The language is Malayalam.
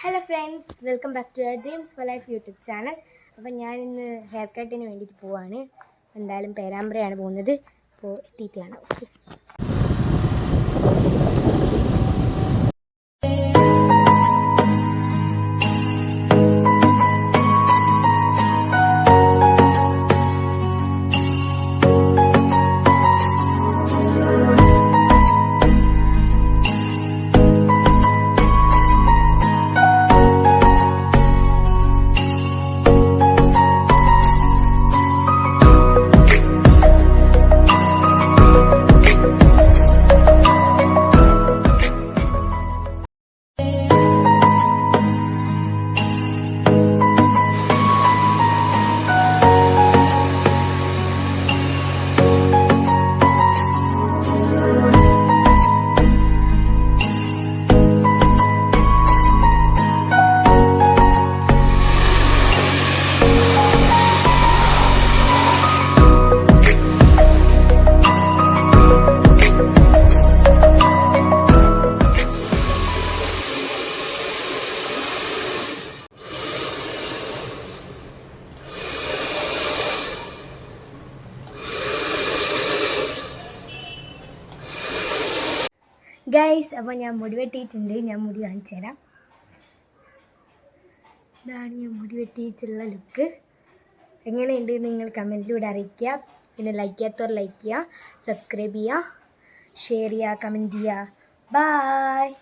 Hello friends, welcome back to Dreams for Life YouTube channel. അപ്പം ഞാനിന്ന് ഹെയർ കട്ടിന് വേണ്ടിയിട്ട് പോവാണ്. എന്തായാലും പേരാമ്പ്രയാണ് പോകുന്നത്. അപ്പോൾ എത്തിയിട്ട് കാണാം. ഓക്കെ. ഗൈസ്, അപ്പോൾ ഞാൻ മുടി വെട്ടിയിട്ടുണ്ട്. ഞാൻ മുടി കാണിച്ചു തരാം. ഇതാണ് ഞാൻ മുടി വെട്ടിയിട്ടുള്ള ലുക്ക്. എങ്ങനെയുണ്ട് നിങ്ങൾ കമൻറ്റിലൂടെ അറിയിക്കുക. പിന്നെ ലൈക്ക് ചെയ്യാത്തവർ ലൈക്ക് ചെയ്യുക, സബ്സ്ക്രൈബ് ചെയ്യുക, ഷെയർ ചെയ്യുക, കമൻറ്റ് ചെയ്യുക. ബായ്.